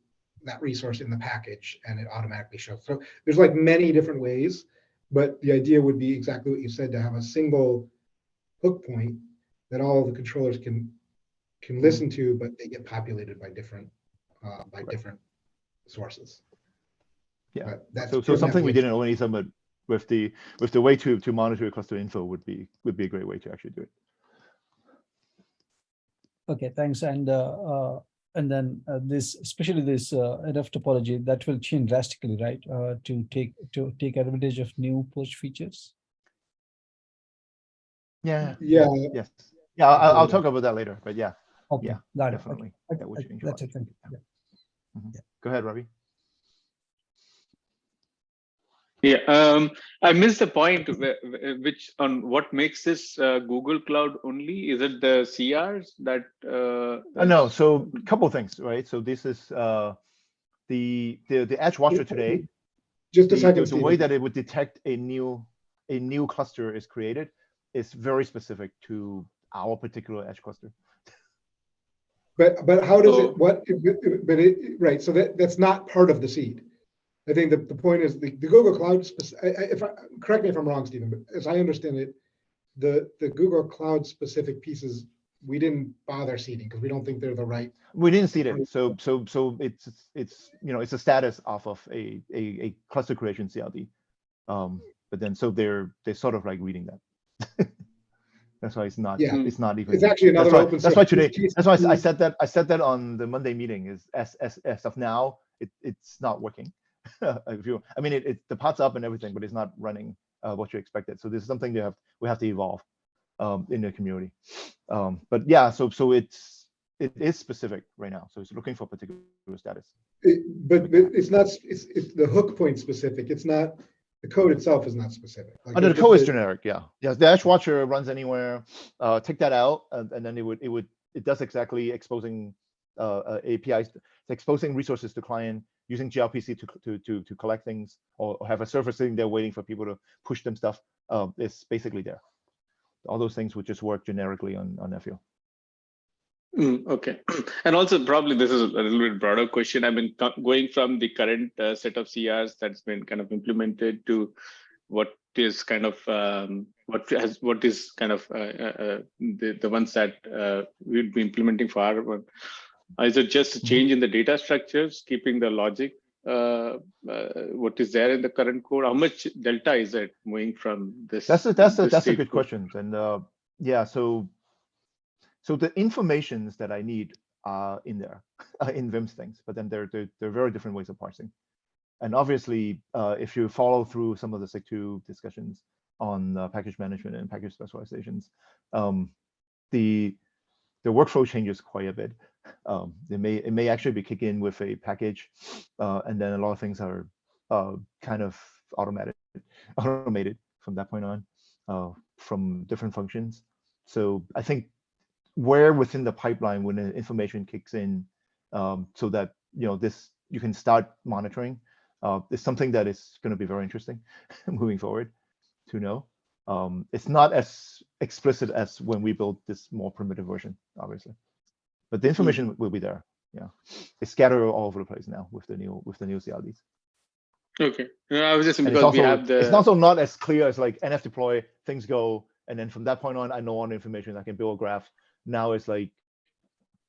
that resource in the package and it automatically shows. So there's like many different ways, but the idea would be exactly what you said, to have a single hook point that all of the controllers can listen to, but they get populated by different sources. Yeah, so something we didn't already but with the way to monitor your cluster info would be a great way to actually do it. Okay, thanks. And then this, especially this enough topology, that will change drastically, right? To take advantage of new push features. Yes. I'll talk about that later. But yeah, okay, got definitely. Okay. That would change. That's it. Thank you. Yeah. Go ahead, Ravi. Yeah, I missed the point which on what makes this Google Cloud only. Is it the CRs that? No, so a couple of things, right? So this is the Edge Watcher today. Just a second. The way that it would detect a new cluster is created is very specific to our particular Edge cluster. But how does it? What? But right. So that's not part of the seed. I think the point is the Google Cloud, correct me if I'm wrong, Stephen, but as I understand it, the Google Cloud specific pieces, we didn't bother seeding because we don't think they're the right. We didn't see it. So it's it's a status off of a cluster creation CLD. But then so they're sort of like reading that. That's why it's not even. It's actually another open source. That's why today. That's why I said that. I said that on the Monday meeting. Is as of now, it's not working. I mean, the pot's up and everything, but it's not running what you expected. So this is something we have to evolve in the community. But yeah, so it is specific right now. So it's looking for a particular status. But it's not. It's the hook point specific. It's not. The code itself is not specific. Like The code is generic, yeah. The Edge Watcher runs anywhere. Take that out, and then it does exactly exposing APIs, exposing resources to client using gRPC to collect things, or have a server sitting there waiting for people to push them stuff. It's basically there. All those things would just work generically on FU. Okay, and also probably this is a little bit broader question. I mean, going from the current set of CRs that's been kind of implemented to what is kind of what is kind of the ones that we'll be implementing for our one. Is it just a change in the data structures, keeping the logic what is there in the current code? How much delta is it moving from this? That's a good question, and yeah, so the informations that I need are in there, in Vim's things, but then they're very different ways of parsing. And obviously, if you follow through some of the SIG2 discussions on package management and package specializations, the workflow changes quite a bit. It may actually be kicked in with a package, and then a lot of things are kind of automated from that point on, from different functions. So I think where within the pipeline when the information kicks in, so that you can start monitoring, is something that is going to be very interesting moving forward to know. It's not as explicit as when we built this more primitive version, obviously, but the information will be there. Yeah, it's scattered all over the place now with the new CLDs. Okay, I was just because also, we have the. It's also not as clear as like nf deploy, things go, and then from that point on, I know all the information. I can build a graph. Now it's like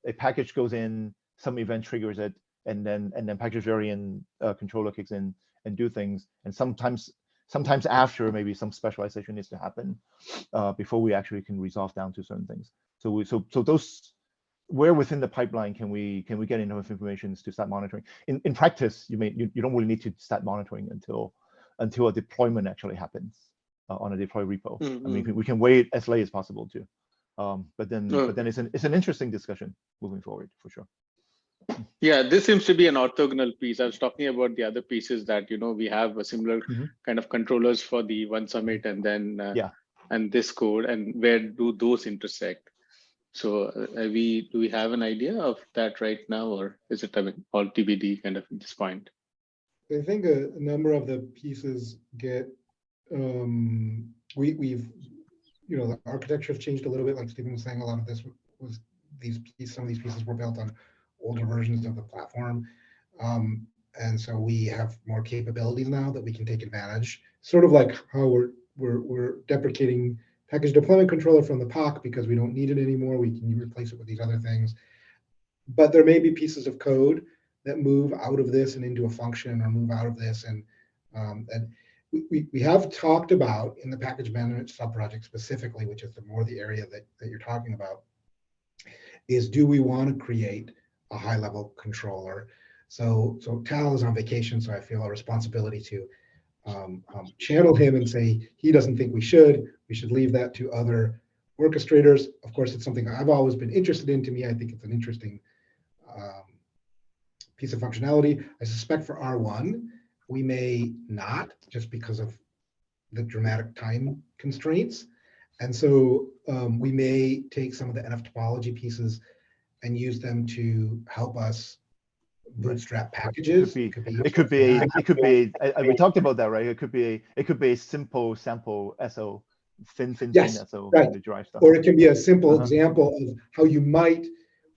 a package goes in, some event triggers it, and then package variant controller kicks in and do things. And sometimes after maybe some specialization needs to happen before we actually can resolve down to certain things. So those, where within the pipeline can we get enough information to start monitoring? In practice, you don't really need to start monitoring until a deployment actually happens on a deploy repo. I mean, we can wait as late as possible too. But then it's an interesting discussion moving forward for sure. Yeah, this seems to be an orthogonal piece. I was talking about the other pieces that we have a similar kind of controllers for the one summit, and then and this code, and where do those intersect? So do we have an idea of that right now, or is it all TBD kind of at this point? I think a number of the pieces get the architecture has changed a little bit. Like Stephen was saying, a lot of this was some of these pieces were built on older versions of the platform. And so we have more capabilities now that we can take advantage. Sort of like how we're deprecating package deployment controller from the POC because we don't need it anymore. We can replace it with these other things. But there may be pieces of code that move out of this and into a function, or move out of this and we have talked about in the package management subproject specifically, which is the area that you're talking about, is do we want to create a high level controller? So Tal is on vacation, so I feel a responsibility to channel him and say he doesn't think we should leave that to other orchestrators. Of course, it's something I've always been interested in. To me, I think it's an interesting piece of functionality. I suspect for R1, we may not, just because of the dramatic time constraints. And so we may take some of the NF topology pieces and use them to help us bootstrap packages. It could be. We talked about that, right? It could be a simple sample SO, thin SO right. to drive stuff. Or it can be a simple example of how you might,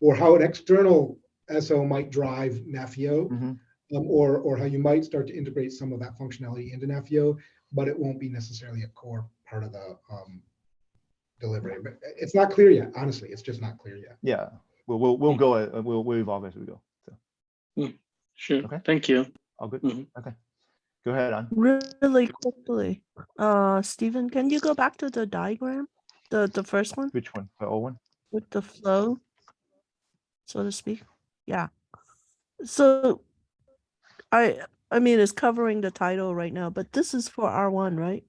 or how an external SO might drive Nafio. or how you might start to integrate some of that functionality into Nepio, but it won't be necessarily a core part of the delivery. But it's not clear yet. Honestly, it's just not clear yet. Yeah, we'll go. We'll evolve as we go. So Sure. Okay. Thank you. all good. Mhm. Okay, go ahead, An. Really quickly, Stephen, can you go back to the diagram, the first one Which one? The old one? with the flow, so to speak? Yeah. So I mean, it's covering the title right now, but this is for R1, right?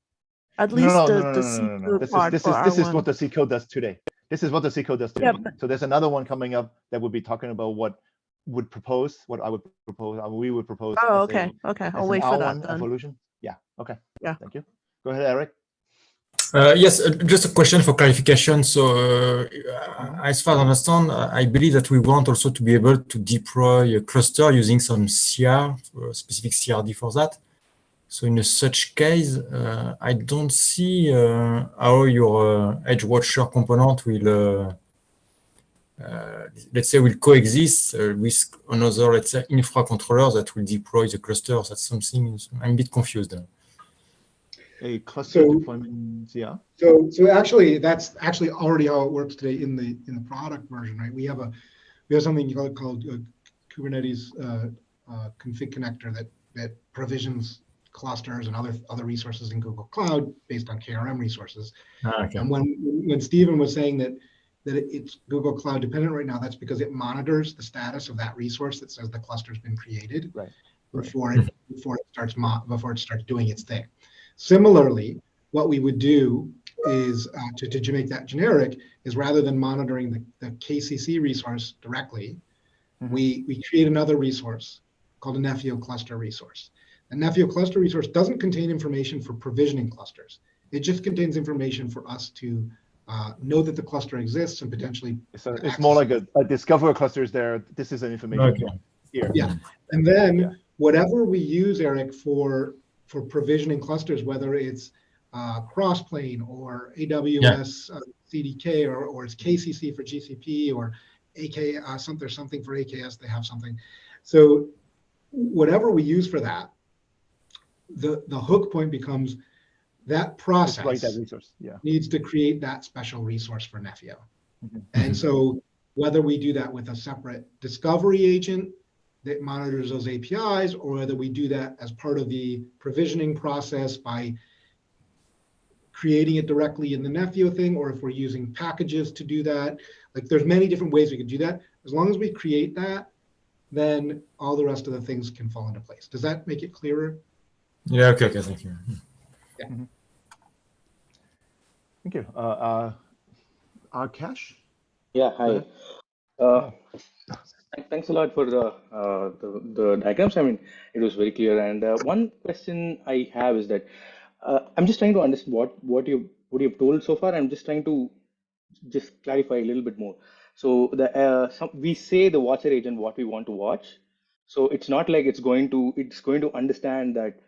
At least the C code part This for is R1. what the C code does today. This is what the C code does today. Yeah, but- So there's another one coming up that would be talking about what would propose, what I would propose, we would propose. Oh, as okay, okay. as I'll an wait for R1 that then. evolution. Yeah. Okay. Yeah. Thank you. Go ahead, Eric. Yes, just a question for clarification. So, as far as I understand, I believe that we want also to be able to deploy a cluster using some CR, specific CRD for that. So in such case, I don't see how your Edge Watcher component will, let's say, will coexist with another, let's say, infra controller that will deploy the cluster. That's something I'm a bit confused. A cluster So- deployment. Yeah. So actually, that's actually already how it works today in the product version, right? We have something called Kubernetes config connector that provisions clusters and other resources in Google Cloud based on KRM resources. Okay. And when Stephen was saying that it's Google Cloud dependent right now, that's because it monitors the status of that resource that says the cluster's been created Right. before it starts doing its thing. Similarly, what we would do is to make that generic is rather than monitoring the KCC resource directly, we create another resource called a Nepio cluster resource. A Nepio cluster resource doesn't contain information for provisioning clusters. It just contains information for us to know that the cluster exists and potentially. It's more like a discover cluster is there. This is an information here. Yeah, and then whatever we use, Eric, for provisioning clusters, whether it's Crossplane or AWS CDK or it's KCC for GCP or something for AKS, they have something. So whatever we use for that, the hook point becomes that process Write that resource. needs to create that special resource for Nepio. And so whether we do that with a separate discovery agent that monitors those APIs, or whether we do that as part of the provisioning process by creating it directly in the Nepio thing, or if we're using packages to do that, like there's many different ways we could do that. As long as we create that, then all the rest of the things can fall into place. Does that make it clearer? Yeah, okay, thank you. Yeah. Thank you. Cash? Yeah, hi. Thanks a lot for the diagrams. I mean, it was very clear. And one question I have is that I'm just trying to understand what you've told so far. I'm just trying to just clarify a little bit more. So we say the watcher agent what we want to watch. So it's not like it's going to understand that,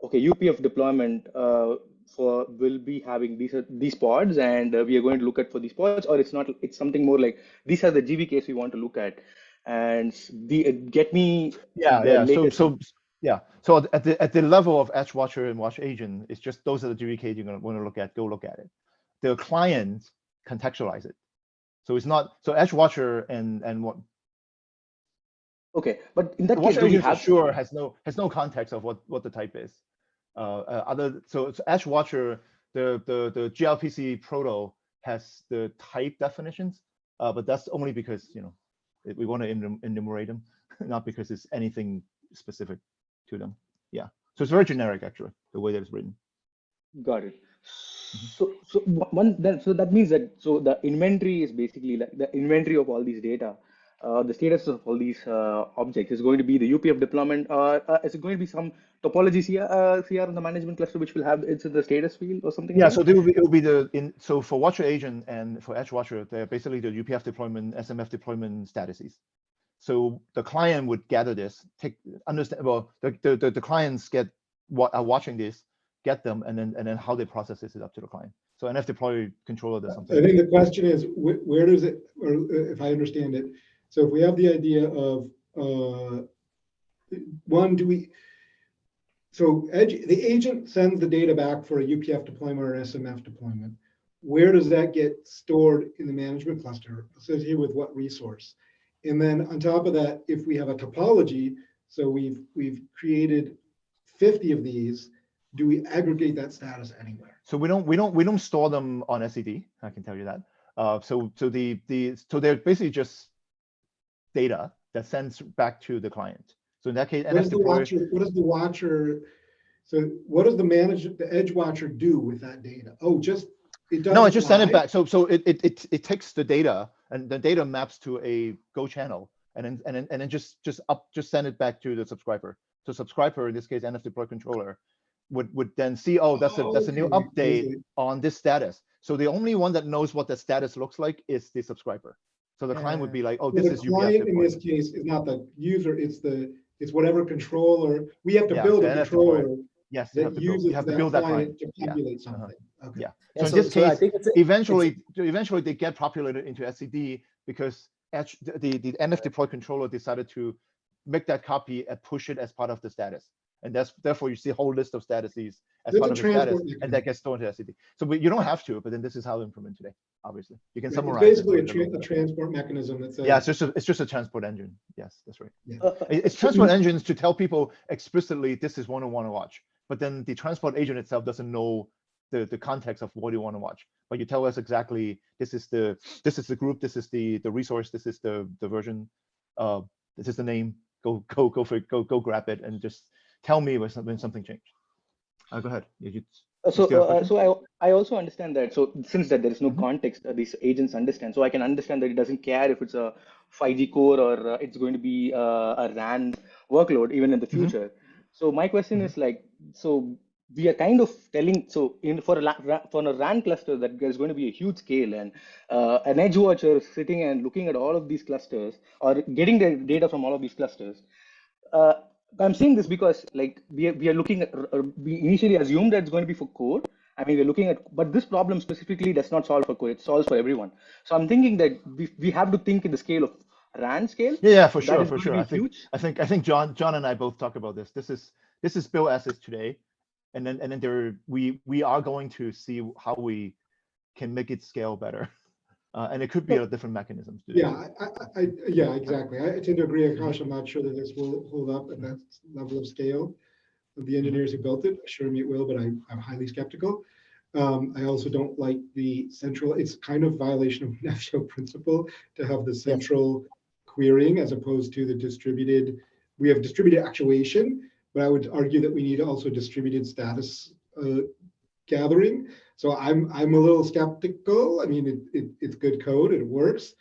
okay, UPF deployment will be having these pods, and we are going to look at for these pods, or it's not. It's something more like these are the GVKs we want to look at, and get me. So at the level of Edge Watcher and Watch Agent, it's just those are the GVKs you're gonna want to look at. Go look at it. The client contextualize it. So it's not Edge Watcher and what. Okay, but in that case, do we have sure has no context of what the type is. So Edge Watcher, the gRPC proto has the type definitions, but that's only because we want to enumerate them, not because it's anything specific to them. Yeah, so it's very generic actually, the way that it's written. Got it. So that means that the inventory is basically like the inventory of all these data. The status of all these objects is going to be the UPF deployment, or is it going to be some topology CR in the management cluster which will have it's in the status field or something? Yeah, so it will be so for Watcher Agent and for Edge Watcher, they're basically the UPF deployment, SMF deployment statuses. So the client would gather this, the clients are watching this, get them, and then how they process this is up to the client. So NF deploy controller does something. I think the question is where does it, or if I understand it, so if we have the idea of one, so the agent sends the data back for a UPF deployment or an SMF deployment. Where does that get stored in the management cluster associated with what resource? And then on top of that, if we have a topology, so we've created 50 of these, do we aggregate that status anywhere? So we don't store them on SED. I can tell you that. So they're basically just data that sends back to the client. So in that case, What does the watcher? So what does the edge watcher do with that data? Oh, it does. No, it just send it back. So it takes the data, and the data maps to a Go channel, and then just send it back to the subscriber. So subscriber, in this case, NF deploy controller, would then see, oh, that's a new update on this status. So the only one that knows what the status looks like is the subscriber. So the client would be like, oh, this is UPF client in this case is not the user, it's whatever controller. We have to build a controller. Yes, you have to build that client client to populate something. Okay. Yeah. So in this case, eventually they get populated into SCD because the NF deploy controller decided to make that copy and push it as part of the status. And therefore you see a whole list of statuses as part of the status, and that gets stored into SCD. So you don't have to, but then this is how we implement today. Obviously, you can summarize. It's basically a transport mechanism that says. Yeah, it's just a transport engine. Yes, that's right. Yeah. It's transport engines to tell people explicitly this is what I want to watch, but then the transport agent itself doesn't know the context of what you want to watch. But you tell us exactly this is the group, this is the resource, this is the version, this is the name. Go for it. Go grab it and just tell me when something changed. Go ahead. So I also understand that. So since that there is no context, these agents understand. So I can understand that it doesn't care if it's a 5G core or it's going to be a RAN workload even in the future. So my question is like, so we are kind of telling, so for a RAN cluster that there's going to be a huge scale, and an edge watcher sitting and looking at all of these clusters or getting the data from all of these clusters. I'm saying this because like we are looking at, we initially assumed that it's going to be for core. I mean, we're looking at, but this problem specifically does not solve for core, it solves for everyone. So I'm thinking that we have to think in the scale of RAN scale. Yeah, for sure. I think John and I both talk about this. This is built as is today. And then we are going to see how we can make it scale better. And it could be a different mechanisms. Yeah, yeah, exactly. I tend to agree, Akash. I'm not sure that this will hold up at that level of scale. The engineers who built it assure me it will, but I'm highly skeptical. I also don't like the central, it's kind of violation of NFShell principle to have the central querying as opposed to the distributed. We have distributed actuation, but I would argue that we need also distributed status gathering. So I'm a little skeptical. I mean, it's good code, it works,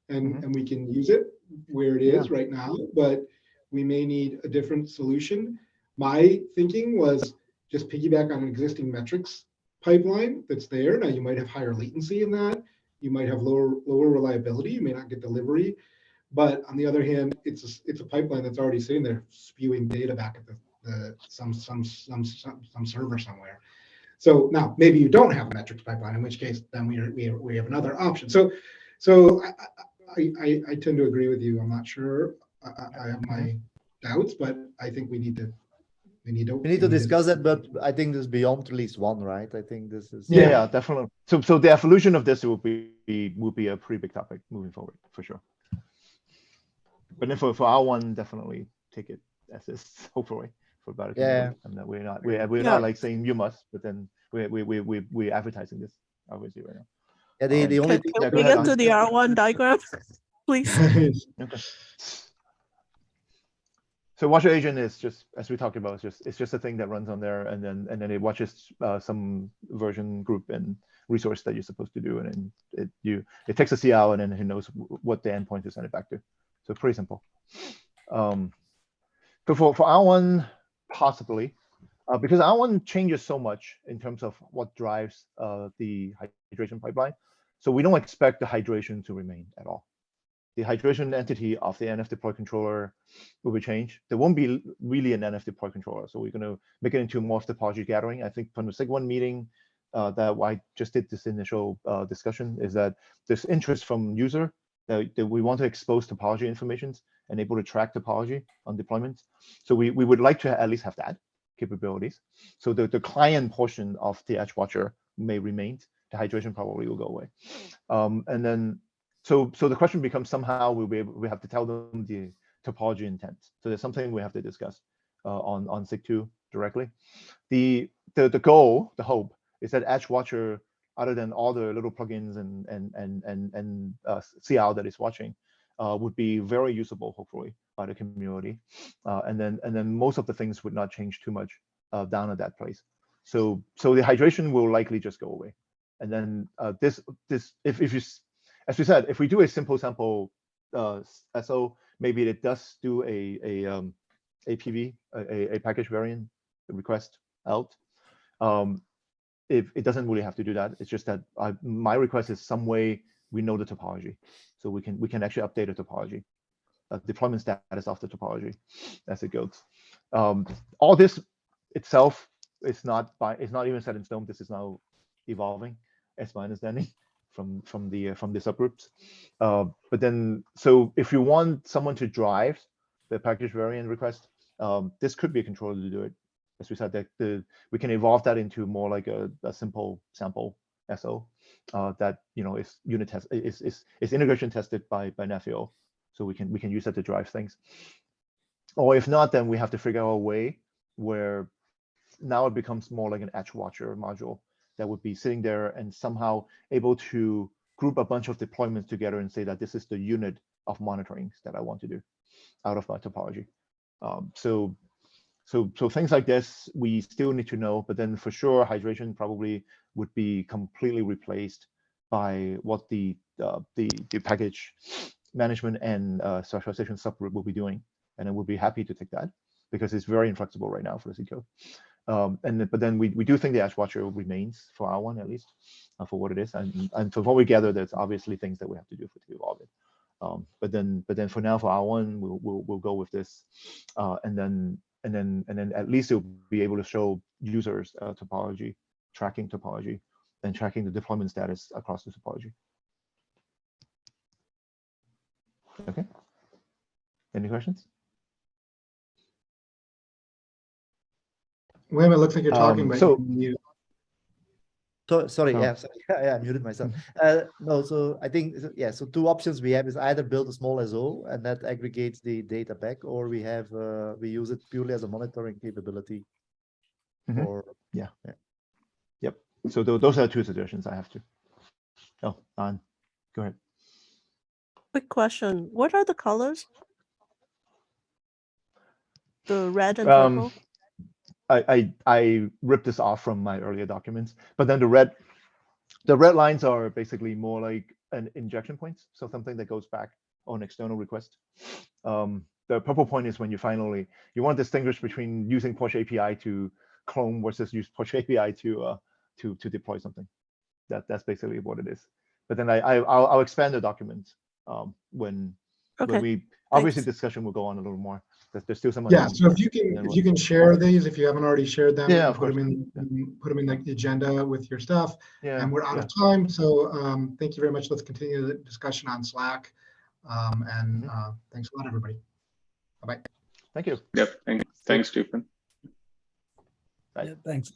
and we can use it where it is right now, but we may need a different solution. My thinking was just piggyback on an existing metrics pipeline that's there. Now you might have higher latency in that. You might have lower reliability. You may not get delivery, but on the other hand, it's a pipeline that's already sitting there spewing data back at some server somewhere. So now maybe you don't have a metrics pipeline, in which case then we have another option. So I tend to agree with you. I'm not sure. I have my doubts, but I think we need to discuss it, but I think this is beyond release 1, right? I think this is yeah, definitely. So the evolution of this will be a pretty big topic moving forward for sure. But then for our one, definitely take it as is, hopefully, for better. Yeah. And that we're not like saying you must, but then we're advertising this obviously right now. Yeah, the only thing. Can we get to the R1 diagram, please? Okay. So watcher agent is just, as we talked about, it's just a thing that runs on there, and then it watches some version group and resource that you're supposed to do, and then it takes a CL, and then it knows what the endpoint to send it back to. So pretty simple. So for R1, possibly, because R1 changes so much in terms of what drives the hydration pipeline. So we don't expect the hydration to remain at all. The hydration entity of the NF deploy controller will be changed. There won't be really an NF deploy controller. So we're going to make it into more of the topology gathering. I think from the SIG 1 meeting that I just did this initial discussion is that there's interest from user that we want to expose topology informations, and able to track topology on deployments. So we would like to at least have that capabilities. So the client portion of the Edge Watcher may remain. The hydration probably will go away. And then, so the question becomes, somehow we have to tell them the topology intent. So there's something we have to discuss on SIG2 directly. The goal, the hope, is that Edge Watcher, other than all the little plugins and CL that is watching, would be very usable, hopefully, by the community. And then most of the things would not change too much down at that place. So the hydration will likely just go away. And then if you, as we said, if we do a simple sample SO, maybe it does do a PV, a package variant request out. If it doesn't really have to do that, it's just that my request is some way we know the topology, so we can actually update the topology, deployment status of the topology as it goes. All this itself is not even set in stone. This is now evolving, as my understanding from the subgroups. But then, so if you want someone to drive the package variant request, this could be a controller to do it. As we said, that we can evolve that into more like a simple sample SO that is unit test is integration tested by Nafio, so we can use that to drive things. Or if not, then we have to figure out a way where now it becomes more like an Edge Watcher module that would be sitting there and somehow able to group a bunch of deployments together and say that this is the unit of monitoring that I want to do out of my topology. So things like this, we still need to know, but then for sure, hydration probably would be completely replaced by what the package management and specialization subgroup will be doing. And I would be happy to take that because it's very inflexible right now for the C code. But then we do think the Edge Watcher remains for our one, at least for what it is. And from what we gather, there's obviously things that we have to do to evolve it. But then for now, for our one, we'll go with this, and then at least it'll be able to show users topology, tracking topology, and tracking the deployment status across the topology. Okay. Any questions? William, it looks like you're talking, but so you sorry, Oh. yeah, sorry. Yeah, I muted myself. No, so I think, yeah, so two options we have is either build a small SO and that aggregates the data back, or we have we use it purely as a monitoring capability. Mhm. Or Yeah. Yep. So those are two suggestions I have to. Oh, Anne, go ahead. Quick question. What are the colors? The red and purple? I ripped this off from my earlier documents, but then the red lines are basically more like an injection points, so something that goes back on external request. The purple point is when you want to distinguish between using Porsche API to clone versus use Porsche API to deploy something. That's basically what it is. But then I'll expand the document when we obviously discussion will go on a little more. There's still some. Yeah, so if you can share these, if you haven't already shared them, yeah, and put them in the agenda with your stuff. Yeah, and we're out of time, so thank you very much. Let's continue the discussion on Slack. Thanks a lot, everybody. Bye-bye. Thank you. Yep. Thanks, Stephen. Yeah, thanks.